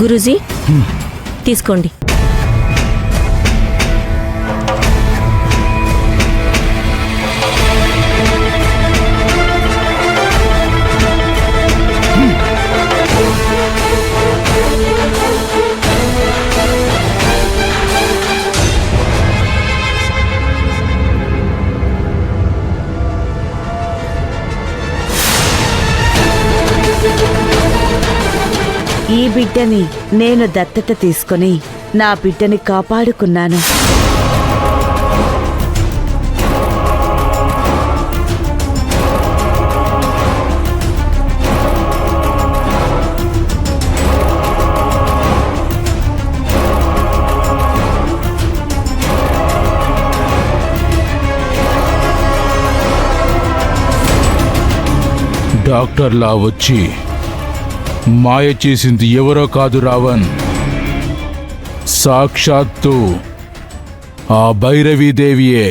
గురూజీ తీసుకోండి. ఈ బిడ్డని నేను దత్తత తీసుకుని నా బిడ్డని కాపాడుకున్నాను. డాక్టర్లా వచ్చి మాయ చేసింది ఎవరో కాదు రావణ్, సాక్షాత్తు ఆ భైరవీదేవియే.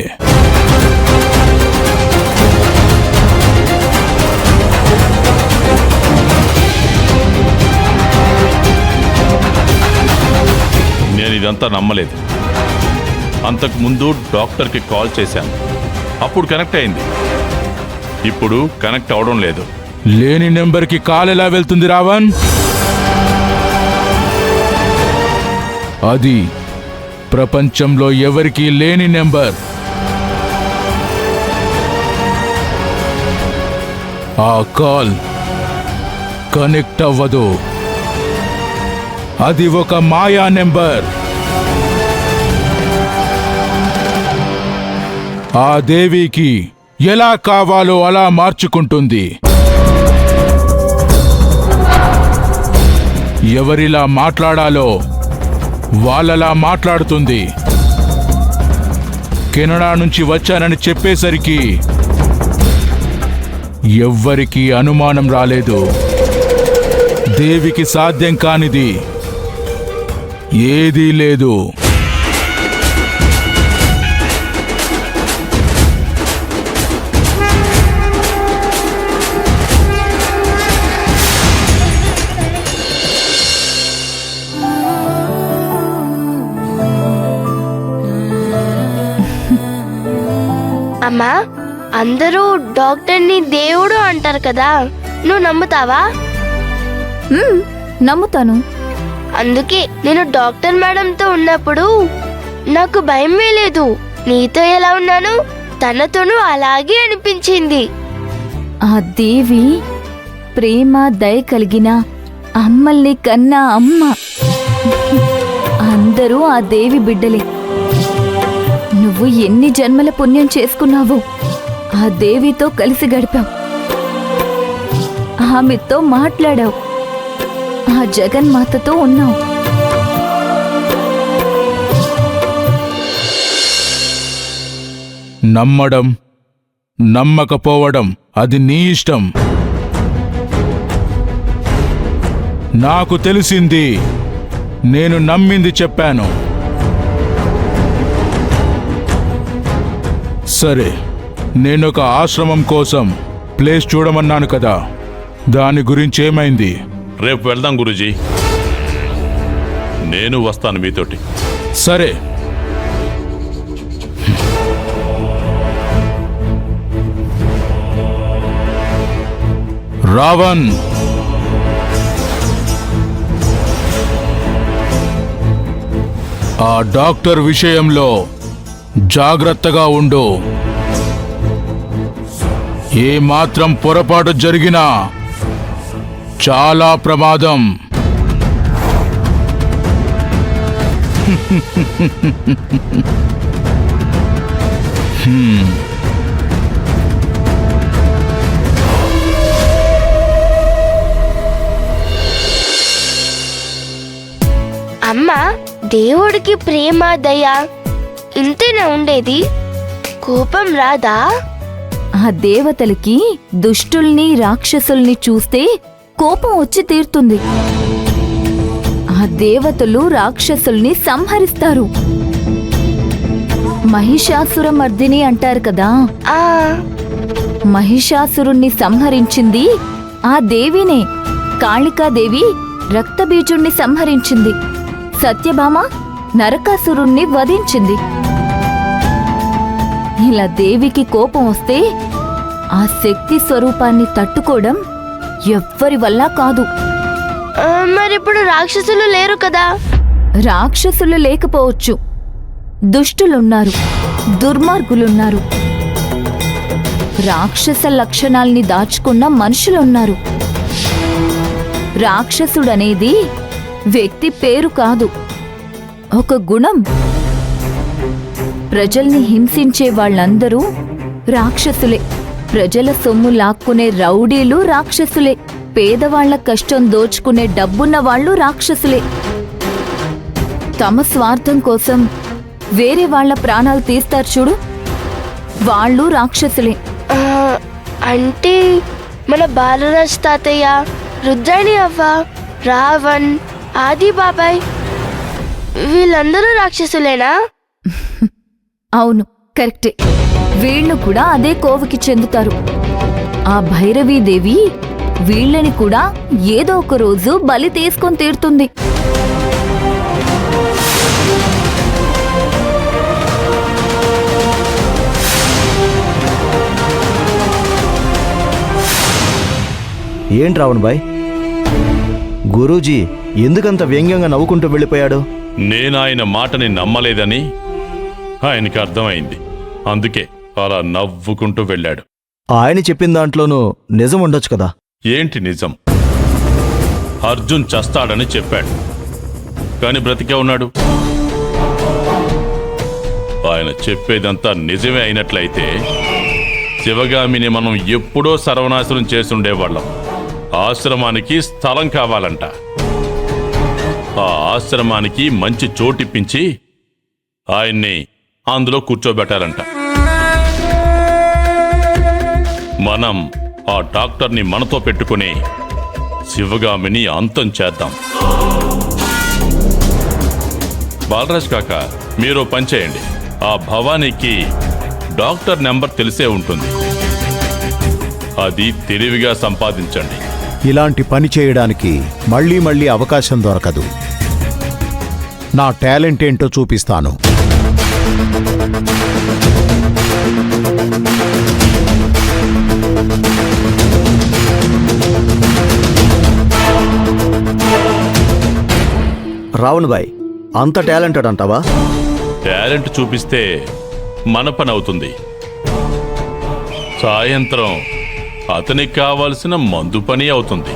నేను ఇదంతా నమ్మలేదు. అంతకుముందు డాక్టర్కి కాల్ చేశాను, అప్పుడు కనెక్ట్ అయింది. ఇప్పుడు కనెక్ట్ అవడం లేదు. లేని నెంబర్కి కాల్ ఎలా వెళ్తుంది రావణ్? అది ప్రపంచంలో ఎవరికీ లేని నెంబర్. ఆ కాల్ కనెక్ట్ అవ్వదు. అది ఒక మాయా నెంబర్. ఆ దేవికి ఎలా కావాలో అలా మార్చుకుంటుంది. ఎవరిలా మాట్లాడాలో వాళ్ళలా మాట్లాడుతుంది. కెనడా నుంచి వచ్చానని చెప్పేసరికి ఎవ్వరికీ అనుమానం రాలేదు. దేవికి సాధ్యం కానిది ఏదీ లేదు. అమ్మా, అందరూ డాక్టర్ని దేవుడు అంటారు కదా, నువ్వు నమ్ముతావా? నమ్ముతాను. అందుకే నేను డాక్టర్ మేడంతో ఉన్నప్పుడు నాకు భయం వేయలేదు. నీతో ఎలా ఉన్నాను తనతోనూ అలాగే అనిపించింది. ఆ దేవి ప్రేమ దయ కలిగిన అమ్మల్ని కన్నా అమ్మ. అందరూ ఆ దేవి బిడ్డలే. నువ్వు ఎన్ని జన్మల పుణ్యం చేసుకున్నావో ఆ దేవితో కలిసి గడిపావు. ఆమెతో మాట్లాడావు. ఆ జగన్మాతతో ఉన్నావు. నమ్మడం నమ్మకపోవడం అది నీ ఇష్టం. నాకు తెలిసింది, నేను నమ్మింది చెప్పాను. సరే, నేనొక ఆశ్రమం కోసం ప్లేస్ చూడమన్నాను కదా, దాని గురించి ఏమైంది? రేపు వెళ్దాం గురూజీ. నేను వస్తాను మీతోటి. సరే. రావణ్, ఆ డాక్టర్ విషయంలో జాగ్రత్తగా ఉండు. ఏ మాత్రం పొరపాటు జరిగినా చాలా ప్రమాదం. అమ్మా, దేవుడికి ప్రేమ దయ ఇంతేనా ఉండేది? కోపం రాదా? ఆ దేవతలకి దుష్టుల్ని రాక్షసుల్ని చూస్తే కోపం వచ్చి తీరుతుంది. ఆ దేవతలు రాక్షసుల్ని సంహరిస్తారు. మహిషాసురమర్దిని అంటారు కదా, ఆ మహిషాసురుణ్ణి సంహరించింది ఆ దేవినే. కాళికాదేవి రక్తబీజుణ్ణి సంహరించింది. సత్యభామ నరకాసురుణ్ణి వధించింది. ఇలా దేవికి కోపం వస్తే ఆ శక్తి స్వరూపాన్ని తట్టుకోవడం ఎవ్వరి వల్ల కాదు. మరిప్పుడు రాక్షసులు లేరు కదా? రాక్షసులు లేకపోవచ్చు, దుష్టులున్నారు, దుర్మార్గులున్నారు, రాక్షస లక్షణాల్ని దాచుకున్న మనుషులున్నారు. రాక్షసుడనేది వ్యక్తి పేరు కాదు, ఒక గుణం. ప్రజల్ని హింసించే వాళ్ళందరూ రాక్షసులే. ప్రజల సొమ్ము లాక్కునే రౌడీలు రాక్షసులే. పేదవాళ్ల కష్టం దోచుకునే డబ్బున్న వాళ్ళు రాక్షసులే. తమ స్వార్థం కోసం వేరే వాళ్ల ప్రాణాలు తీస్తారు చూడు, వాళ్ళు రాక్షసులే. అంటే మన బాలరాజ్ తాతయ్య, రుద్రాణి అవ్వ, రావణ్, ఆది బాబాయ్ వీళ్ళందరూ రాక్షసులేనా? అవును, కరెక్టే. వీళ్ళు కూడా అదే కోవకి చెందుతారు. ఆ భైరవీదేవి వీళ్ళని కూడా ఏదో ఒక రోజు బలి తీసుకొని తీరుతుంది. ఏంటి రావణ్ బాయ్, గురూజీ ఎందుకంత వ్యంగ్యంగా నవ్వుకుంటూ వెళ్ళిపోయాడు? నేనాయన మాటని నమ్మలేదని ఆయనకి అర్థమైంది. అందుకే అలా నవ్వుకుంటూ వెళ్ళాడు. ఆయన చెప్పిన దాంట్లోనూ నిజం ఉండొచ్చు కదా? ఏంటి నిజం? అర్జున్ చస్తాడని చెప్పాడు, కాని బ్రతికే ఉన్నాడు. ఆయన చెప్పేదంతా నిజమే అయినట్లయితే శివగామిని మనం ఎప్పుడో సర్వనాశనం చేసుండేవాళ్ళం. ఆశ్రమానికి స్థలం కావాలంట. ఆ ఆశ్రమానికి మంచి చోటిప్పించి ఆయన్ని అందులో కూర్చోబెట్టాలంట. మనం ఆ డాక్టర్ని మనతో పెట్టుకుని శివగామిని అంతం చేద్దాం. బాలరాజ్ కాక మీరు పని చేయండి. ఆ భవానీకి డాక్టర్ నెంబర్ తెలిసే ఉంటుంది, అది తెలివిగా సంపాదించండి. ఇలాంటి పని చేయడానికి మళ్ళీ మళ్ళీ అవకాశం దొరకదు. నా టాలెంట్ ఏంటో చూపిస్తాను. రావణ్ బాయ్ అంత టాలెంటెడ్ అంటావా? టాలెంట్ చూపిస్తే మన పని అవుతుంది. సాయంత్రం అతనికి కావాల్సిన మందు పని అవుతుంది.